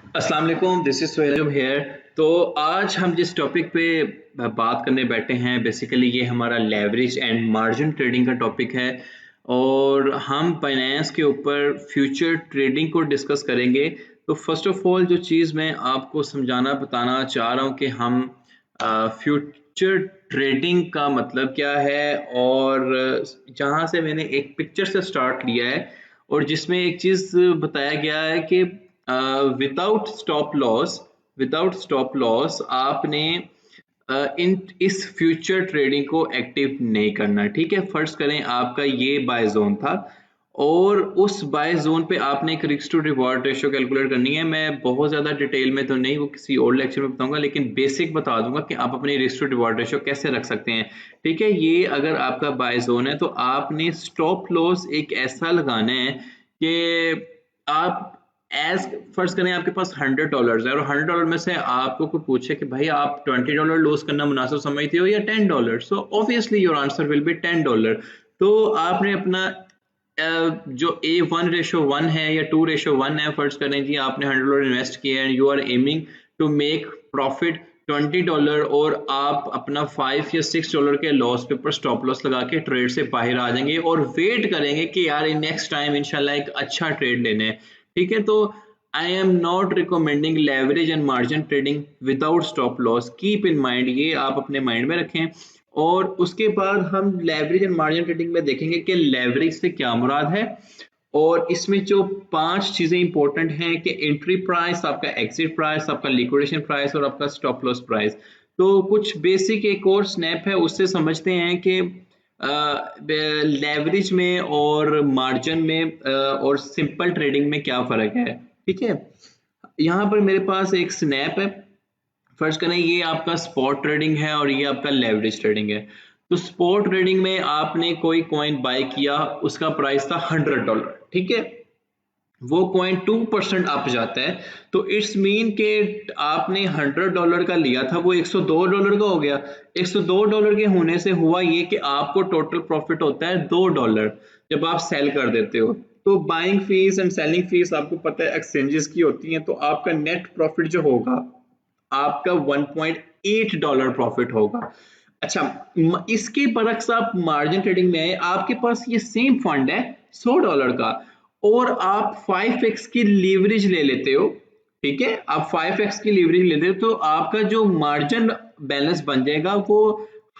अस्सलाम वालेकुम, this is Sohail hair. तो आज हम जिस टॉपिक पे बात करने बैठे हैं बेसिकली ये हमारा लेवरेज एंड मार्जिन ट्रेडिंग का टॉपिक है और हम फाइनेंस के ऊपर फ्यूचर ट्रेडिंग को डिस्कस करेंगे। तो फर्स्ट ऑफ ऑल जो चीज़ मैं आपको समझाना बताना चाह रहा हूँ कि हम फ्यूचर ट्रेडिंग का मतलब क्या है और जहाँ से मैंने एक पिक्चर से स्टार्ट लिया है और जिसमें एक चीज़ बताया गया है कि विदाउट स्टॉप लॉस आपने इन इस फ्यूचर ट्रेडिंग को एक्टिव नहीं करना। ठीक है, फर्ज करें आपका ये बाय जोन था और उस बाय जोन पे आपने एक risk to reward ratio calculate करनी है। मैं बहुत ज़्यादा डिटेल में तो नहीं, वो किसी और लेक्चर में बताऊंगा, लेकिन बेसिक बता दूंगा कि आप अपनी रिस्क टू रिवॉर्ड रेशियो कैसे रख सकते हैं। ठीक है, ये अगर आपका बाय जोन है तो आपने स्टॉप लॉस एक ऐसा लगाना है कि आप एज फर्ज करें आपके पास $100 है और $100 में से आपको कोई पूछे कि भाई आप $20 लॉस करना मुनासिब समझते हो या $10, so obviously your answer will be $10। तो आपने अपना जो A1:1 है या 2:1 है, फर्ज करें जी आपने $100 इन्वेस्ट किया and you are aiming to make profit $20 और आप अपना $5 या $6 के लॉस पे ऊपर स्टॉप लॉस लगा के ट्रेड से बाहर आ जाएंगे और वेट करेंगे कि यार नेक्स्ट टाइम इंशाल्लाह एक अच्छा ट्रेड लेने हैं। ठीक है, तो I am not recommending leverage and margin trading without stop loss. Keep in mind, ये आप अपने माइंड में रखें। और उसके बाद हम लेवरेज एंड मार्जिन ट्रेडिंग में देखेंगे कि लेवरेज से क्या मुराद है और इसमें जो 5 चीजें इंपॉर्टेंट हैं कि एंट्री प्राइस, आपका एग्जिट प्राइस, आपका लिक्विडेशन प्राइस और आपका स्टॉप लॉस प्राइस। तो कुछ बेसिक एक और स्नैप है, उससे समझते हैं कि लेवरेज में और मार्जिन में और सिंपल ट्रेडिंग में क्या फर्क है। ठीक है, यहाँ पर मेरे पास एक स्नैप है। फर्ज करें ये आपका स्पॉट ट्रेडिंग है और ये आपका लेवरेज ट्रेडिंग है। तो स्पॉट ट्रेडिंग में आपने कोई कॉइन बाय किया, उसका प्राइस था $100। ठीक है, वो कॉइन 2% अप जाता है तो इट्स मीन के आपने $100 का लिया था, वो $102 का हो गया। $102 के होने से हुआ ये कि आपको टोटल प्रॉफिट होता है $2 जब आप सेल कर देते हो। तो buying fees and selling fees आपको पता है एक्सचेंजेस की होती हैं, तो आपका नेट प्रॉफिट जो होगा आपका $1.8 प्रॉफिट होगा। अच्छा, इसके बरक्स आप मार्जिन ट्रेडिंग में आपके पास ये सेम फंड है $100 का और आप 5x की लीवरेज ले लेते हो। ठीक है, आप 5x की लीवरेज लेते हो तो आपका जो मार्जिन बैलेंस बन जाएगा वो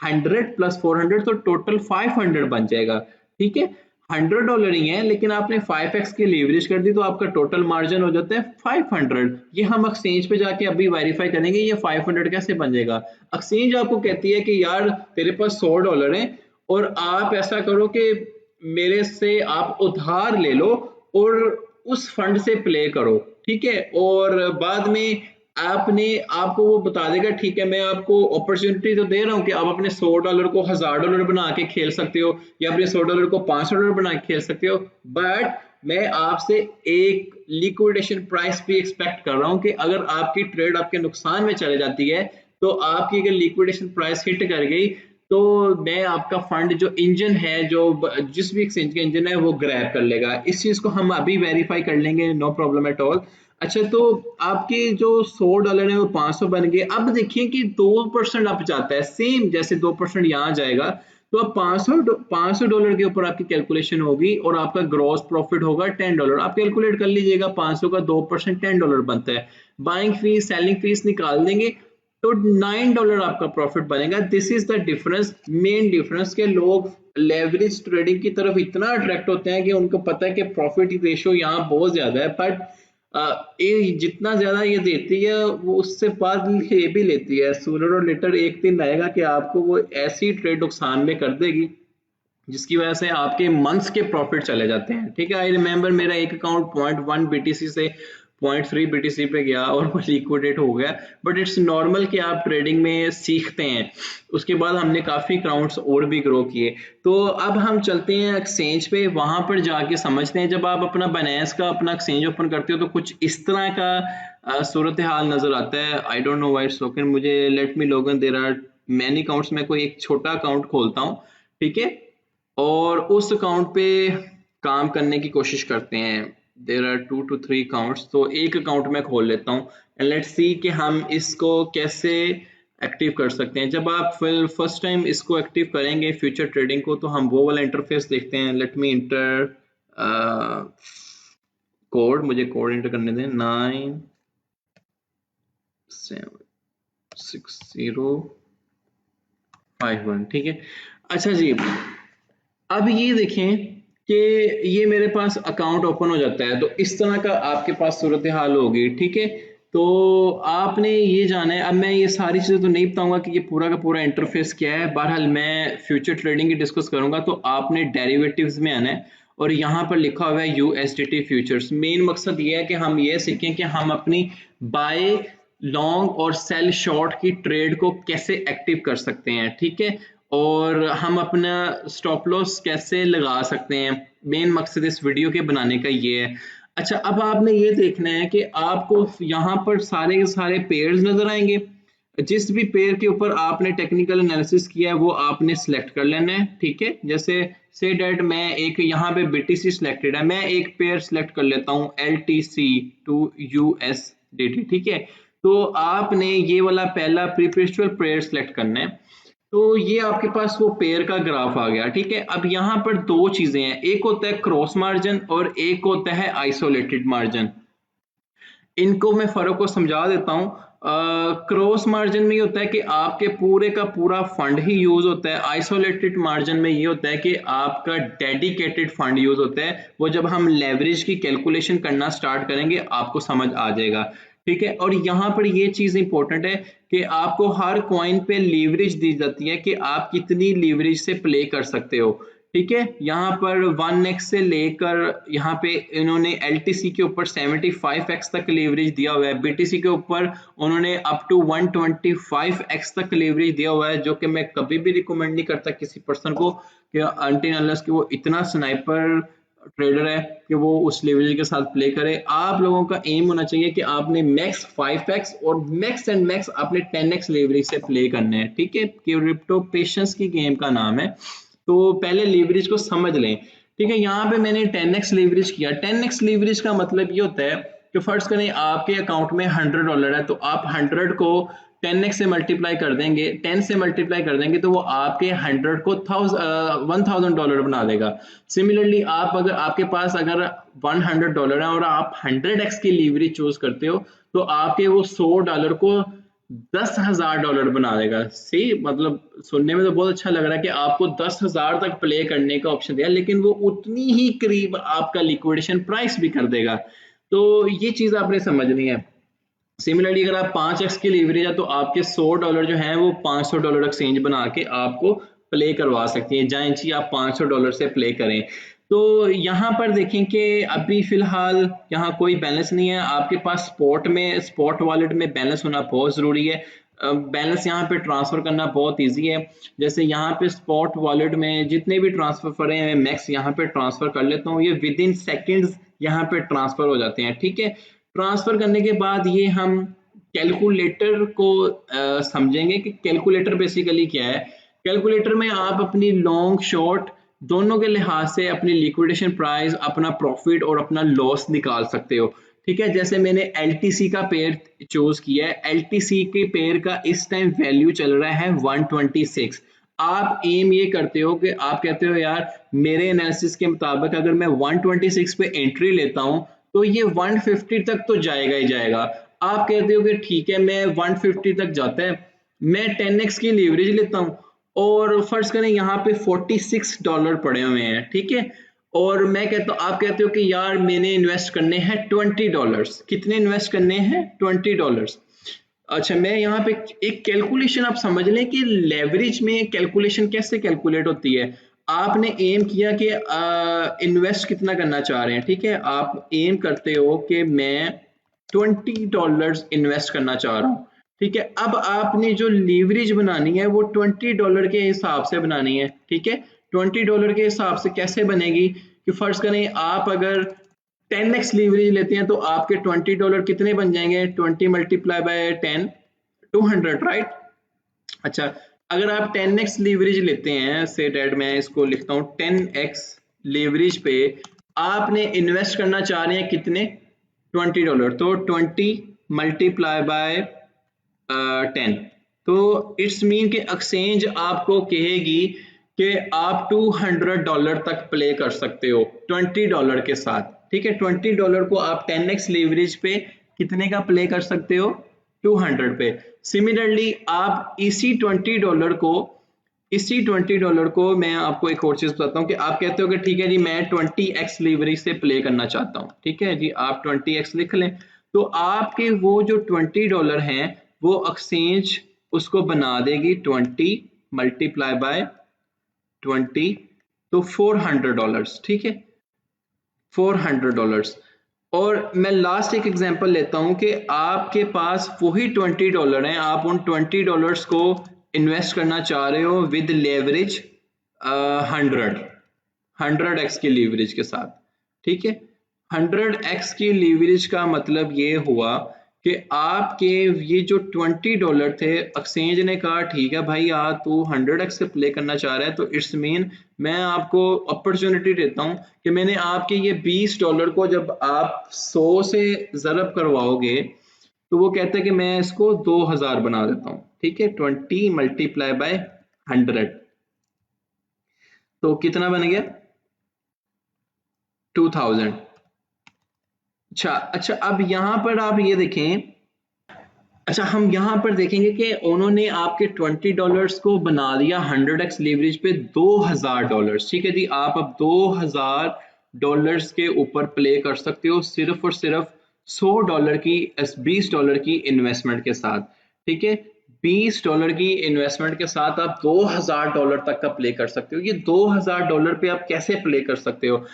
100 + 400 तो टोटल 500 बन जाएगा। ठीक है, $100 ही है लेकिन आपने 5x की लीवरेज कर दी तो आपका टोटल मार्जिन हो जाता है 500। ये हम एक्सचेंज पे जाके अभी वेरीफाई करेंगे ये 500 कैसे बन जाएगा। एक्सचेंज आपको कहती है कि यार तेरे पास $100 है और आप ऐसा करो कि मेरे से आप उधार ले लो और उस फंड से प्ले करो। ठीक है, और बाद में आपको वो बता देगा ठीक है मैं आपको अपॉर्चुनिटी तो दे रहा हूँ कि आप अपने $100 को $1000 बना के खेल सकते हो या अपने $100 को $500 बना के खेल सकते हो, बट मैं आपसे एक लिक्विडेशन प्राइस भी एक्सपेक्ट कर रहा हूँ कि अगर आपकी ट्रेड आपके नुकसान में चले जाती है तो आपकी अगर लिक्विडेशन प्राइस हिट कर गई तो मैं आपका फंड जो इंजन है, जो जिस भी एक्सचेंज का इंजन है वो ग्रैब कर लेगा। इस चीज को हम अभी वेरीफाई कर लेंगे, नो प्रॉब्लम एट ऑल। अच्छा, तो आपके जो $100 है वो 500 बन गए। अब देखिए कि 2% अप जाता है, सेम जैसे 2% यहाँ जाएगा तो अब $500 के ऊपर आपकी कैलकुलेशन होगी और आपका ग्रॉस प्रॉफिट होगा $10। आप कैलकुलेट कर लीजिएगा, 500 का 2% $10 बनता है। बाइंग फीस सेलिंग फीस निकाल देंगे तो $9 आपका प्रॉफिट बनेगा। This is the difference, main difference के लोग लेवरेज ट्रेडिंग की तरफ इतना अट्रैक्ट होते हैं कि उनको पता है कि प्रॉफिट रेशियो यहाँ बहुत ज्यादा है, बट ये जितना ज्यादा ये देती है वो उससे बाद ये भी लेती है। सूनर और लेटर एक दिन आएगा कि आपको वो ऐसी ट्रेड नुकसान में कर देगी जिसकी वजह से आपके मंथ्स के प्रॉफिट चले जाते हैं। ठीक है, आई रिमेंबर मेरा एक अकाउंट 0.1 BTC से 0.3 BTC पे गया और वो लिक्विडेट हो गया, बट इट्स नॉर्मल कि आप ट्रेडिंग में सीखते हैं। उसके बाद हमने काफ़ी अकाउंट्स और भी ग्रो किए। तो अब हम चलते हैं एक्सचेंज पे, वहां पर जाके समझते हैं। जब आप अपना बाइनेंस का अपना एक्सचेंज ओपन करते हो तो कुछ इस तरह का सूरत हाल नजर आता है। I don't know why it's open, मुझे let me login, there are many accounts में कोई एक छोटा अकाउंट खोलता हूँ। ठीक है, और उस अकाउंट पे काम करने की कोशिश करते हैं। देयर आर 2 to 3 अकाउंट्स, तो एक अकाउंट मैं खोल लेता हूँ एंड लेट्स सी कि हम इसको कैसे एक्टिव कर सकते हैं। जब आप फर्स्ट टाइम इसको एक्टिव करेंगे फ्यूचर ट्रेडिंग को, तो हम वो वाला इंटरफेस देखते हैं। लेट मी इंटर कोड, मुझे कोड इंटर करने दें 976051, ठीक है। अच्छा जी, अब ये देखें कि ये मेरे पास अकाउंट ओपन हो जाता है, तो इस तरह का आपके पास सूरत हाल होगी, ठीक है। तो आपने ये जाना है, अब मैं ये सारी चीज़ें तो नहीं बताऊंगा कि ये पूरा का पूरा इंटरफेस क्या है, बहरहाल मैं फ्यूचर ट्रेडिंग की डिस्कस करूंगा। तो आपने डेरिवेटिव्स में आना है और यहाँ पर लिखा हुआ है USDT फ्यूचर्स। मेन मकसद ये है कि हम ये सीखें कि हम अपनी बाय लॉन्ग और सेल शॉर्ट की ट्रेड को कैसे एक्टिव कर सकते हैं, ठीक है, और हम अपना स्टॉप लॉस कैसे लगा सकते हैं। मेन मकसद इस वीडियो के बनाने का ये है। अच्छा, अब आपने ये देखना है कि आपको यहाँ पर सारे के सारे पेयर्स नजर आएंगे। जिस भी पेयर के ऊपर आपने टेक्निकल एनालिसिस किया है वो आपने सिलेक्ट कर लेना है, ठीक है। जैसे से डेट मैं एक यहाँ पे BTC सिलेक्टेड है, मैं एक पेयर सिलेक्ट कर लेता हूँ LTC to USDT, ठीक है। तो आपने ये वाला पहला प्रीपेस्चुअल पेयर सिलेक्ट करना है। तो ये आपके पास वो पेयर का ग्राफ आ गया, ठीक है। अब यहाँ पर दो चीजें हैं, एक होता है क्रॉस मार्जिन और एक होता है आइसोलेटेड मार्जिन। इनको मैं फर्क को समझा देता हूँ। क्रॉस मार्जिन में ये होता है कि आपके पूरे का पूरा फंड ही यूज होता है। आइसोलेटेड मार्जिन में ये होता है कि आपका डेडिकेटेड फंड यूज होता है। वो जब हम लेवरेज की कैलकुलेशन करना स्टार्ट करेंगे आपको समझ आ जाएगा, ठीक है। और यहाँ पर ये चीज इंपॉर्टेंट है कि आपको हर कॉइन पे लीवरेज दी जाती है कि आप कितनी लीवरेज से प्ले कर सकते हो, ठीक है। यहाँ पर 1x से लेकर यहाँ पे इन्होंने LTC के ऊपर 75x तक लीवरेज दिया हुआ है, BTC के ऊपर उन्होंने अप टू 125x तक लीवरेज दिया हुआ है, जो कि मैं कभी भी रिकमेंड नहीं करता किसी पर्सन को कि अनटिल अनलेस कि वो इतना स्नाइपर ट्रेडर है कि वो उस लेवरेज के साथ प्ले करे। आप लोगों का एम होना चाहिए कि आपने मैक्स 5x और मैक्स एंड मैक्स आपने 10x लेवरेज से प्ले करना है, ठीक है। क्रिप्टो पेशेंस की गेम का नाम है, तो पहले लीवरेज को समझ लें, ठीक है। यहाँ पे मैंने 10x लीवरेज किया। 10x लीवरेज का मतलब ये होता है कि फर्ज करें आपके अकाउंट में $100 है, तो आप 100 को 10x से मल्टीप्लाई कर देंगे, 10 से मल्टीप्लाई कर देंगे तो वो आपके 100 को $1000 बना देगा। सिमिलरली आप अगर आपके पास अगर $100 है और आप 100x की लीवरेज चूज करते हो तो आपके वो $100 को $10,000 बना देगा। सी मतलब सुनने में तो बहुत अच्छा लग रहा है कि आपको 10,000 तक प्ले करने का ऑप्शन दिया, लेकिन वो उतनी ही करीब आपका लिक्विडेशन प्राइस भी कर देगा। तो ये चीज आपने समझनी है। सिमिलरली अगर आप 5x की लीवरेज है तो आपके $100 जो है वो $500 एक्सचेंज बना के आपको प्ले करवा सकती है। जाए जी आप $500 से प्ले करें। तो यहाँ पर देखें कि अभी फिलहाल यहाँ कोई बैलेंस नहीं है आपके पास। स्पॉट वॉलेट में बैलेंस होना बहुत ज़रूरी है। बैलेंस यहाँ पे ट्रांसफ़र करना बहुत इजी है। जैसे यहाँ पे स्पॉट वॉलेट में जितने भी ट्रांसफ़र हैं मैक्स यहाँ पे ट्रांसफ़र कर लेता हूँ, ये विद इन सेकेंड्स यहाँ पे ट्रांसफ़र हो जाते हैं, ठीक है। ट्रांसफ़र करने के बाद ये हम कैलकुलेटर को समझेंगे कि कैलकुलेटर बेसिकली क्या है। कैलकुलेटर में आप अपनी लॉन्ग शॉर्ट दोनों के लिहाज से अपनी लिक्विडेशन प्राइस, अपना प्रॉफिट और अपना लॉस निकाल सकते हो, ठीक है। जैसे मैंने LTC का पेयर चूज किया है, LTC के पेयर का इस टाइम वैल्यू चल रहा है 126। आप एम ये करते हो कि आप कहते हो यार मेरे एनालिसिस के मुताबिक अगर मैं 126 पे एंट्री लेता हूं तो ये 150 तक तो जाएगा ही जाएगा। आप कहते हो कि ठीक है मैं 150 तक जाता है, मैं 10x की लीवरेज लेता हूं और फर्ज करें यहाँ पे $46 पड़े हुए हैं, ठीक है। और मैं कहता हूँ, आप कहते हो कि यार मैंने इन्वेस्ट करने हैं $20। कितने इन्वेस्ट करने हैं? $20। अच्छा, मैं यहाँ पे एक कैलकुलेशन आप समझ लें कि लेवरेज में कैलकुलेशन कैसे कैलकुलेट होती है। आपने एम किया कि इन्वेस्ट कितना करना चाह रहे हैं, ठीक है। आप एम करते हो कि मैं $20 इन्वेस्ट करना चाह रहा हूँ, ठीक है। अब आपने जो लीवरेज बनानी है वो $20 के हिसाब से बनानी है, ठीक है। $20 के हिसाब से कैसे बनेगी कि फर्ज करें आप अगर 10x लीवरेज लेते हैं तो आपके $20 कितने बन जाएंगे? 20 मल्टीप्लाई बाय 10 200, राइट। अच्छा, अगर आप 10x लीवरेज लेते हैं, से डेट मैं इसको लिखता हूँ 10x लीवरेज पे आपने इन्वेस्ट करना चाह रहे हैं कितने, $20, तो 20 मल्टीप्लाई बाय 10, तो इट्स मीन कि एक्सचेंज आपको कहेगी कि आप $200 तक प्ले कर सकते हो $20 के साथ, ठीक है। $20 को आप 10x लीवरेज पे कितने का प्ले कर सकते हो, 200 पे। सिमिलरली आप इसी $20 को मैं आपको एक और चीज बताता हूँ कि आप कहते हो कि ठीक है जी मैं 20x लीवरेज से प्ले करना चाहता हूँ, ठीक है जी, आप 20x लिख लें, तो आपके वो जो $20 हैं वो एक्सचेंज उसको बना देगी 20 मल्टीप्लाई बाय 20, तो $400, ठीक है, $400। और मैं लास्ट एक एग्जांपल लेता हूं कि आपके पास वही $20 हैं, आप उन $20 को इन्वेस्ट करना चाह रहे हो विद लेवरेज 100x की लीवरेज के साथ, ठीक है। 100x की लीवरेज का मतलब ये हुआ कि आपके ये जो $20 थे, एक्सचेंज ने कहा ठीक है भाई तू 100x से प्ले करना चाह रहा है, तो इट्स मीन मैं आपको अपॉर्चुनिटी देता हूं कि मैंने आपके ये $20 को जब आप 100 से ज़रब करवाओगे तो वो कहते हैं कि मैं इसको 2000 बना देता हूं, ठीक है। 20 मल्टीप्लाई बाय 100, तो कितना बन गया, 2000। अच्छा, अब यहां पर आप ये देखें, अच्छा हम यहां पर देखेंगे कि उन्होंने आपके $20 को बना दिया 100x लीवरेज पे $2000, ठीक है जी। आप अब $2000 के ऊपर प्ले कर सकते हो सिर्फ और सिर्फ $20 की इन्वेस्टमेंट के साथ, ठीक है। $20 की इन्वेस्टमेंट के साथ आप $2000 तक का प्ले कर सकते हो। ये $2000 पे आप कैसे प्ले कर सकते हो।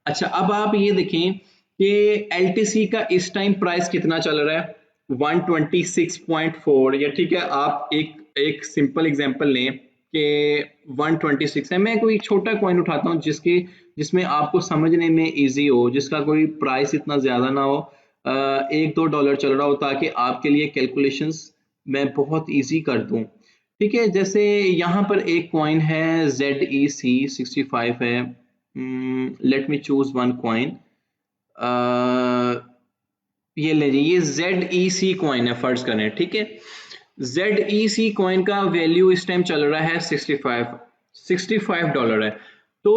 अच्छा, अब आप ये देखें कि LTC का इस टाइम प्राइस कितना चल रहा है, 126.4, या ठीक है आप एक सिंपल एग्जांपल लें कि 126 है। मैं कोई छोटा कॉइन उठाता हूं जिसमें आपको समझने में इजी हो, जिसका कोई प्राइस इतना ज्यादा ना हो, $1-2 चल रहा हो, ताकि आपके लिए कैलकुलेशंस मैं बहुत इजी कर दूं, ठीक है। जैसे यहाँ पर एक कॉइन है ZEC 65 है, let me choose one coin, ये ले जी, ये ZEC कॉइन है फर्ज करें, ठीक है। ZEC कॉइन का वैल्यू इस टाइम चल रहा है 65 डॉलर है। तो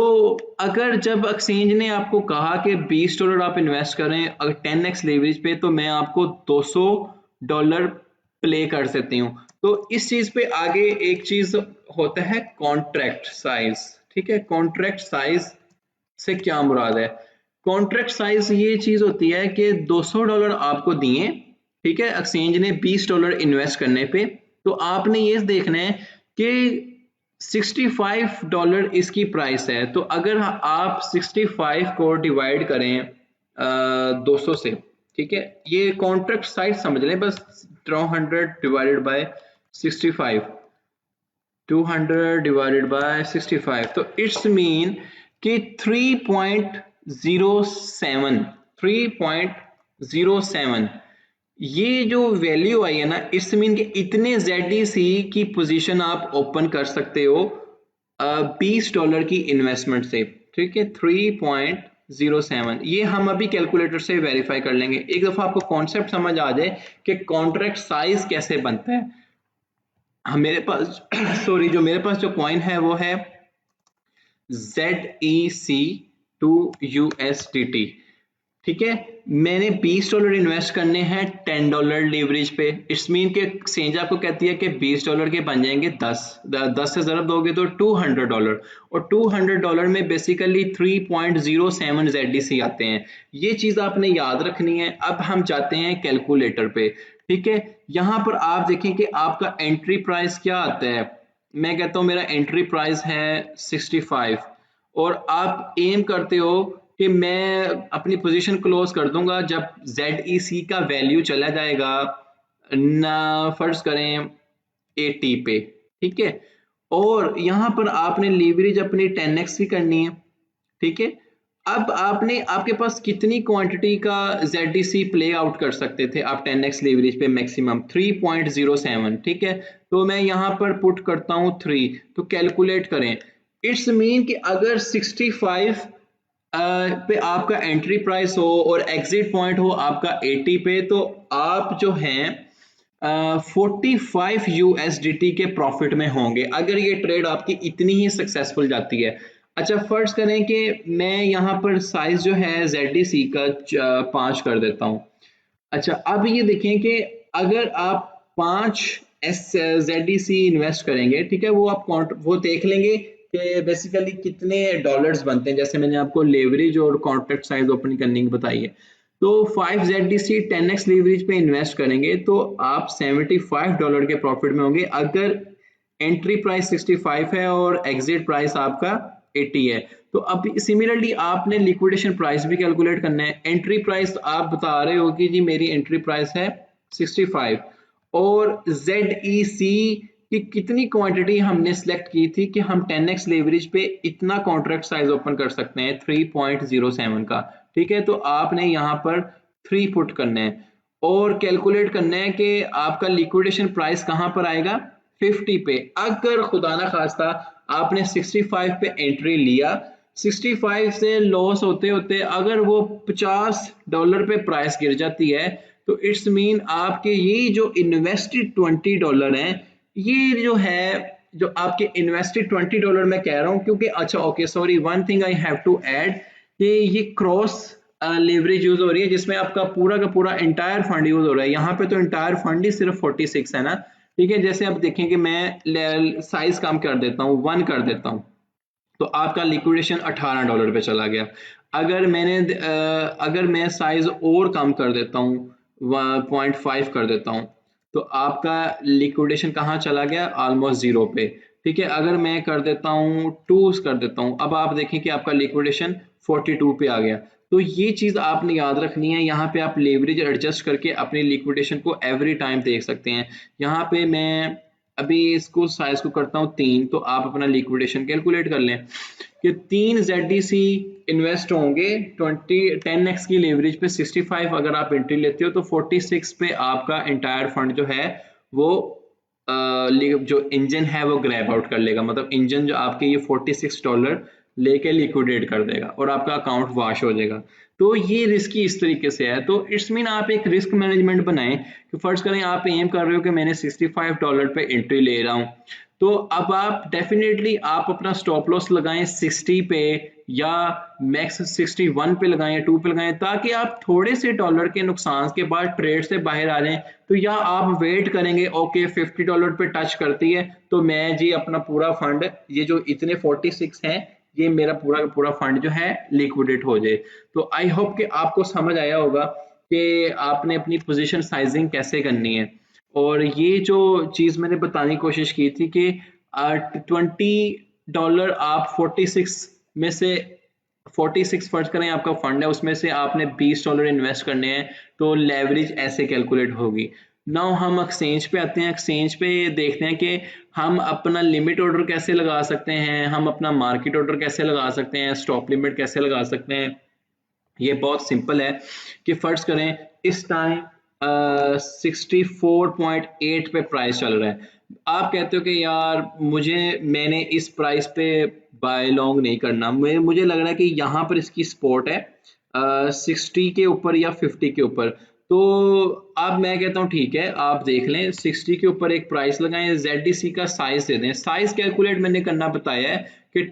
अगर जब एक्सचेंज ने आपको कहा कि $20 आप इन्वेस्ट करें अगर 10x लेवरेज पे, तो मैं आपको $200 प्ले कर सकती हूँ। तो इस चीज पे आगे एक चीज होता है कॉन्ट्रैक्ट साइज, ठीक है। कॉन्ट्रैक्ट साइज से क्या मुराद है, कॉन्ट्रैक्ट साइज ये चीज होती है कि $200 आपको दिए, ठीक है, एक्सचेंज ने $20 इन्वेस्ट करने पे, तो आपने ये देखना है कि $65 इसकी प्राइस है, तो अगर आप 65 को डिवाइड करें 200 से, ठीक है, ये कॉन्ट्रैक्ट साइज समझ लें बस, 200 डिवाइडेड बाय 65, 200 डिवाइडेड बाय 65, तो इट्स मीन कि 3.07 ये जो वैल्यू आई है ना, इट्स मीन कि इतने ZEC की पोजीशन आप ओपन कर सकते हो $20 की इन्वेस्टमेंट से, ठीक है। 3.07 ये हम अभी कैलकुलेटर से वेरीफाई कर लेंगे। एक दफा आपको कॉन्सेप्ट समझ आ जाए कि कॉन्ट्रैक्ट साइज कैसे बनता है, मेरे पास सॉरी जो मेरे पास जो कॉइन है वो है ZEC2USDT, ठीक है। मैंने $20 इन्वेस्ट करने हैं $10 लीवरेज पे, इट्स मीन के एक्सचेंज आपको कहती है कि $20 के बन जाएंगे 10 से ज़रब दोगे तो $200, और $200 में बेसिकली 3.07 ZEC आते हैं। ये चीज़ आपने याद रखनी है। अब हम जाते हैं कैलकुलेटर पे, ठीक है। यहाँ पर आप देखें कि आपका एंट्री प्राइस क्या आता है, मैं कहता हूँ मेरा एंट्री प्राइस है 65, और आप एम करते हो कि मैं अपनी पोजीशन क्लोज कर दूंगा जब ZEC का वैल्यू चला जाएगा ना फर्ज करें 80 पे, ठीक है। और यहां पर आपने लीवरेज अपनी 10x भी करनी है, ठीक है। अब आपने आपके पास कितनी क्वांटिटी का ZEC प्ले आउट कर सकते थे आप 10x लीवरेज पे, मैक्सिमम 3.07, ठीक है। तो मैं यहां पर पुट करता हूं 3, तो कैलकुलेट करें, इट्स मीन कि अगर 65 पे आपका एंट्री प्राइस हो और एग्जिट पॉइंट हो आपका 80 पे, तो आप जो हैं 45 USDT के प्रॉफिट में होंगे अगर ये ट्रेड आपकी इतनी ही सक्सेसफुल जाती है। अच्छा फर्ज करें कि मैं यहाँ पर साइज जो है ZDC का 5 कर देता हूँ। अच्छा अब ये देखें कि अगर आप 5 ZDC इन्वेस्ट करेंगे, ठीक है, वो आप वो देख लेंगे कि बेसिकली कितने डॉलर्स बनते हैं, जैसे मैंने आपको लेवरेज और कॉन्ट्रैक्ट साइज ओपन करने की बताई है। तो 5 ZDC 10x लेवरेज पे इन्वेस्ट करेंगे तो आप $75 के प्रॉफिट में होंगे अगर एंट्री प्राइस 65 है और एग्जिट प्राइस आपका 80 है। तो अब सिमिलरली आपने लिक्विडेशन प्राइस भी कैलकुलेट करना है। एंट्री प्राइस आप बता रहे हो कि जी मेरी एंट्री प्राइस है 65 और ZEC की कितनी क्वांटिटी हमने सिलेक्ट की थी कि हम 10x लेवरेज पे इतना कॉन्ट्रैक्ट साइज ओपन कर सकते हैं 3.07 का, ठीक है। तो आपने यहाँ पर 3 पुट करना है और कैलकुलेट करना है कि आपका लिक्विडेशन प्राइस कहाँ पर आएगा 50 पे। अगर खुदा ना खास्ता आपने 65 पे एंट्री लिया, 65 से लॉस होते होते अगर वो $50 पे प्राइस गिर जाती है तो इट्स मीन आपके ये जो इन्वेस्टेड $20 हैं, ये जो है जो आपके इन्वेस्टेड $20 मैं कह रहा हूँ क्योंकि अच्छा okay sorry one thing I have to add कि ये क्रॉस लेवरेज यूज हो रही है जिसमें आपका पूरा का पूरा इंटायर फंड यूज हो रहा है। यहाँ पे तो इंटायर फंड ही सिर्फ 46 है ना, ठीक है। जैसे आप देखें कि मैं साइज कम कर देता हूँ 1 कर देता हूँ तो आपका लिक्विडेशन $18 पे चला गया। अगर मैं साइज और कम कर देता हूँ 0.5 कर देता हूँ तो आपका लिक्विडेशन कहाँ चला गया ऑलमोस्ट 0 पे, ठीक है। अगर मैं कर देता हूँ 2 कर देता हूँ, अब आप देखें कि आपका लिक्विडेशन 42 पे आ गया। तो ये चीज़ आपने याद रखनी है। यहाँ पे आप लेवरेज एडजस्ट करके अपनी लिक्विडेशन को एवरी टाइम देख सकते हैं। यहाँ पे मैं अभी इसको साइज को करता हूँ 3 तो आप अपना लिक्विडेशन कैलकुलेट कर लें कि 3 ZDC इन्वेस्ट होंगे 10x की लेवरेज पे 65 अगर आप एंट्री लेते हो तो 46 पे आपका इंटायर फंड जो है वो जो इंजन है वो ग्रैब आउट कर लेगा, मतलब इंजन जो आपके ये $46 लेके लिक्विडेट कर देगा और आपका अकाउंट वॉश हो जाएगा। तो ये रिस्क इस तरीके से है। तो इट्स मीन आप एक रिस्क मैनेजमेंट बनाएं कि फर्ज करें आप एम कर रहे हो कि मैंने $65 पे एंट्री ले रहा हूँ, तो अब आप डेफिनेटली आप अपना स्टॉप लॉस लगाएं 60 पे या मैक्स 61 पे लगाएं, 2 पे लगाएं, ताकि आप थोड़े से डॉलर के नुकसान के बाद ट्रेड से बाहर आ जाएं। तो या आप वेट करेंगे ओके $50 पे टच करती है तो मैं जी अपना पूरा फंड ये जो इतने 46 हैं ये मेरा पूरा का पूरा फंड जो है लिक्विडेट हो जाए। तो आई होप कि आपको समझ आया होगा कि आपने अपनी पोजीशन साइजिंग कैसे करनी है। और ये जो चीज़ मैंने बताने की कोशिश की थी कि $20 आप 46 में से 46 फर्ज करें आपका फंड है उसमें से आपने $20 इन्वेस्ट करने हैं तो लेवरेज ऐसे कैलकुलेट होगी। नाउ हम एक्सचेंज पे आते हैं। एक्सचेंज पे देखते हैं कि हम अपना लिमिट ऑर्डर कैसे लगा सकते हैं, हम अपना मार्केट ऑर्डर कैसे लगा सकते हैं, स्टॉप लिमिट कैसे लगा सकते हैं। ये बहुत सिंपल है कि फर्ज करें इस टाइम 64.8 पे प्राइस चल रहा है। आप कहते हो कि यार मैंने इस प्राइस पे बाय लॉन्ग नहीं करना, मुझे लग रहा है कि यहाँ पर इसकी सपोर्ट है 60 के ऊपर या 50 के ऊपर। तो अब मैं कहता हूँ ठीक है आप देख लें 60 के ऊपर एक प्राइस लगाएं, ZDC का साइज दे दें। साइज कैलकुलेट मैंने करना बताया है कि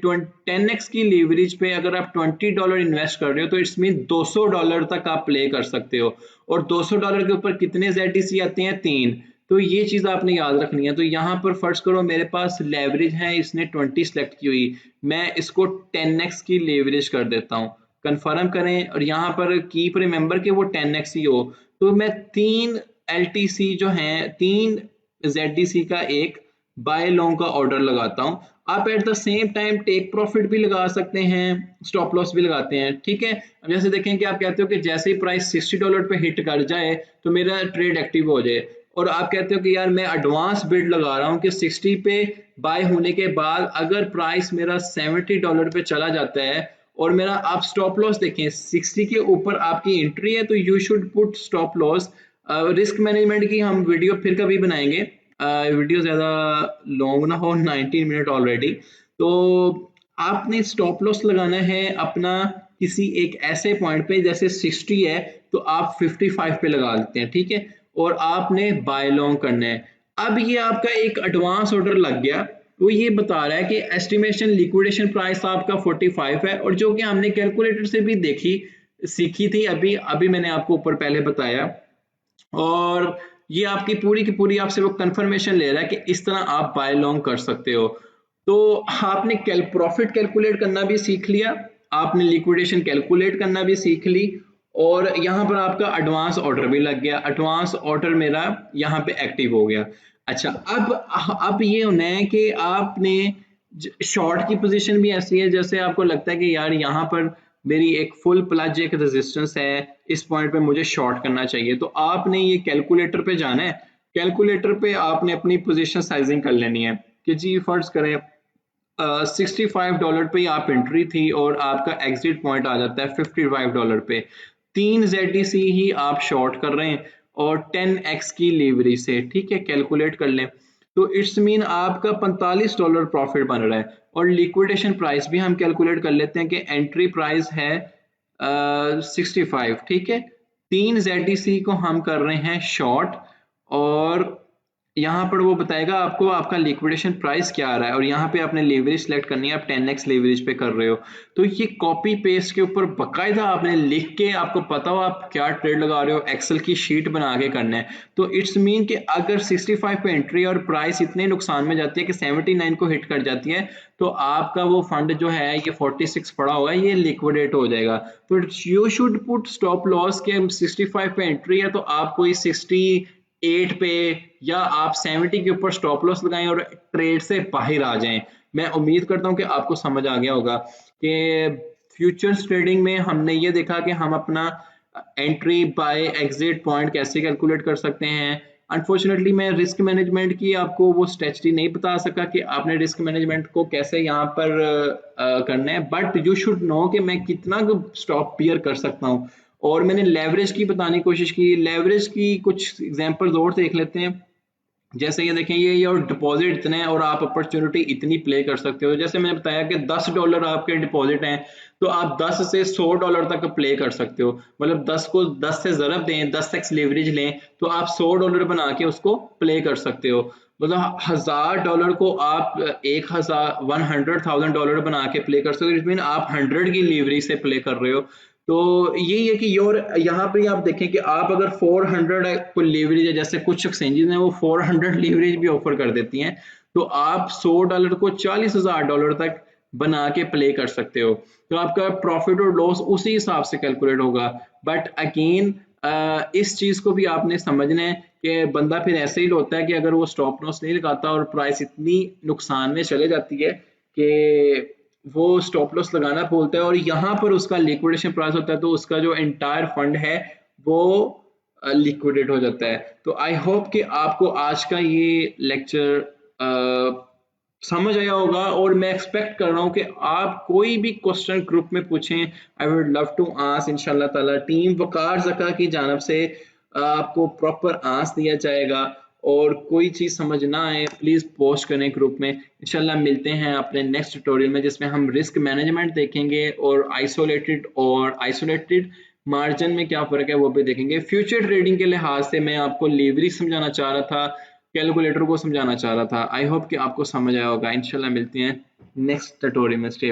10x की लीवरेज पे अगर आप $20 इन्वेस्ट कर रहे हो तो इट्स मीन $200 तक आप प्ले कर सकते हो और $200 के ऊपर कितने ZDC आते हैं 3। तो ये चीज आपने याद रखनी है। तो यहाँ पर फर्ज करो मेरे पास लेवरेज है इसने 20 सेलेक्ट की हुई, मैं इसको 10x की लेवरेज कर देता हूँ, कंफर्म करें और यहाँ पर कीप रिमेंबर कि वो 10x ही हो। तो मैं 3 LTC जो हैं 3 ZDC का एक बाय लॉन्ग का ऑर्डर लगाता हूँ। आप at the same time take profit भी लगा सकते हैं, स्टॉप लॉस भी लगाते हैं, ठीक है। अब जैसे देखें कि आप कहते हो कि जैसे ही प्राइस $60 पे हिट कर जाए तो मेरा ट्रेड एक्टिव हो जाए और आप कहते हो कि यार मैं एडवांस बिड लगा रहा हूँ कि 60 पे बाय होने के बाद अगर प्राइस मेरा $70 पे चला जाता है और मेरा आप स्टॉप लॉस देखें 60 के ऊपर आपकी एंट्री है तो you should put stop loss. Risk management की हम वीडियो फिर कभी बनाएंगे, वीडियो ज़्यादा लॉन्ग ना हो, 19 मिनट ऑलरेडी। तो आपने स्टॉप लॉस लगाना है अपना किसी एक ऐसे पॉइंट पे, जैसे 60 है तो आप 55 पे लगा देते हैं, ठीक है, और आपने बाय लॉन्ग करना है। अब ये आपका एक एडवांस ऑर्डर लग गया, वो ये बता रहा है कि एस्टिमेशन लिक्विडेशन प्राइस आपका 45 है, और जो कि हमने कैलकुलेटर से भी सीखी थी, अभी अभी मैंने आपको ऊपर पहले बताया, और ये आपकी पूरी की पूरी आपसे वो कंफर्मेशन ले रहा है कि इस तरह आप बाय लॉन्ग कर सकते हो। तो आपने प्रॉफिट कैलकुलेट करना भी सीख लिया, आपने लिक्विडेशन कैलकुलेट करना भी सीख ली, और यहाँ पर आपका एडवांस ऑर्डर भी लग गया, एडवांस ऑर्डर मेरा यहाँ पे एक्टिव हो गया। अच्छा, अब ये होना है कि आपने शॉर्ट की पोजीशन भी ऐसी है, जैसे आपको लगता है कि यार यहाँ पर मेरी एक फुल प्लज एक रेजिस्टेंस है, इस पॉइंट पे मुझे शॉर्ट करना चाहिए, तो आपने ये कैलकुलेटर पे जाना है, कैलकुलेटर पे आपने अपनी पोजीशन साइजिंग कर लेनी है कि जी फर्ज करें $65 पे आप एंट्री थी और आपका एग्जिट पॉइंट आ जाता है $55 पे, 3 ZTC ही आप शॉर्ट कर रहे हैं और 10x की लीवरेज से, ठीक है, कैलकुलेट कर लें, तो इट्स मीन आपका $45 प्रॉफिट बन रहा है। और लिक्विडेशन प्राइस भी हम कैलकुलेट कर लेते हैं कि एंट्री प्राइस है 65, ठीक है, 3 ZTC को हम कर रहे हैं शॉर्ट, और यहाँ पर वो बताएगा आपको आपका लिक्विडेशन प्राइस क्या आ रहा है, और यहाँ पे आपने लेवरेज सेलेक्ट करनी है, आप 10x लेवरेज पे कर रहे हो, तो ये कॉपी पेस्ट के ऊपर बकायदा आपने लिख के, आपको पता हो आप क्या ट्रेड लगा रहे हो, एक्सेल की शीट बना के करना है। तो इट्स मीन कि अगर 65 पे एंट्री और प्राइस इतने नुकसान में जाती है कि 79 को हिट कर जाती है, तो आपका वो फंड जो है ये 46 पड़ा हुआ है, ये लिक्विडेट हो जाएगा। तो you should put stop loss के 65 पे एंट्री है तो आप कोई 68 पे या आप 70 के ऊपर स्टॉप लॉस लगाएं और ट्रेड से बाहर आ जाएं। मैं उम्मीद करता हूं कि आपको समझ आ गया होगा कि फ्यूचर्स ट्रेडिंग में हमने ये देखा कि हम अपना एंट्री बाय एग्जिट पॉइंट कैसे कैलकुलेट कर सकते हैं। अनफॉर्चुनेटली मैं रिस्क मैनेजमेंट की आपको वो स्ट्रेटजी नहीं बता सका कि आपने रिस्क मैनेजमेंट को कैसे यहाँ पर करना है, बट यू शुड नो कि मैं कितना स्टॉप बियर कर सकता हूँ। और मैंने लेवरेज की बताने की कोशिश की, लेवरेज की कुछ एग्जांपल्स और देख लेते हैं। जैसे ये देखें, ये और डिपॉजिट इतने हैं और आप अपॉर्चुनिटी इतनी प्ले कर सकते हो। जैसे मैंने बताया कि $10 आपके डिपॉजिट हैं, तो आप 10 से $100 तक प्ले कर सकते हो, मतलब 10 को 10 से ज़रब दें, 10x लेवरेज लें, तो आप $100 बना के उसको प्ले कर सकते हो। मतलब $1000 को आप $100,000 बना के प्ले कर सकते हो, इट मीन आप 100 की लेवरेज से प्ले कर रहे हो। तो यही है कि योर यहाँ पे आप देखें कि आप अगर 400 को लेवरेज है, जैसे कुछ एक्सचेंजेस हैं वो 400 लेवरेज भी ऑफर कर देती हैं, तो आप $100 को $40,000 तक बना के प्ले कर सकते हो, तो आपका प्रॉफिट और लॉस उसी हिसाब से कैलकुलेट होगा। बट अगेन इस चीज को भी आपने समझना है कि बंदा फिर ऐसे ही होता है कि अगर वो स्टॉप लॉस नहीं लगाता और प्राइस इतनी नुकसान में चले जाती है कि वो स्टॉप लॉस लगाना भूलता है और यहाँ पर उसका लिक्विडेशन प्राइस होता है, तो उसका जो एंटायर फंड है वो लिक्विडेट हो जाता है। तो आई होप कि आपको आज का ये लेक्चर समझ आया होगा, और मैं एक्सपेक्ट कर रहा हूँ कि आप कोई भी क्वेश्चन ग्रुप में पूछें, आई वुड लव टू आंस इंशाल्लाह ताला। टीम वकार ज़का की जानब से आपको प्रॉपर आंस दिया जाएगा, और कोई चीज़ समझ ना आए प्लीज़ पोस्ट करें ग्रुप में। इंशाल्लाह मिलते हैं अपने नेक्स्ट ट्यूटोरियल में, जिसमें हम रिस्क मैनेजमेंट देखेंगे और आइसोलेटेड मार्जिन में क्या फ़र्क है वो भी देखेंगे। फ्यूचर ट्रेडिंग के लिहाज से मैं आपको लेवरेज समझाना चाह रहा था, कैलकुलेटर को समझाना चाह रहा था। आई होप कि आपको समझ आया होगा। इंशाल्लाह मिलते हैं नेक्स्ट ट्यूटोरियल में। स्टे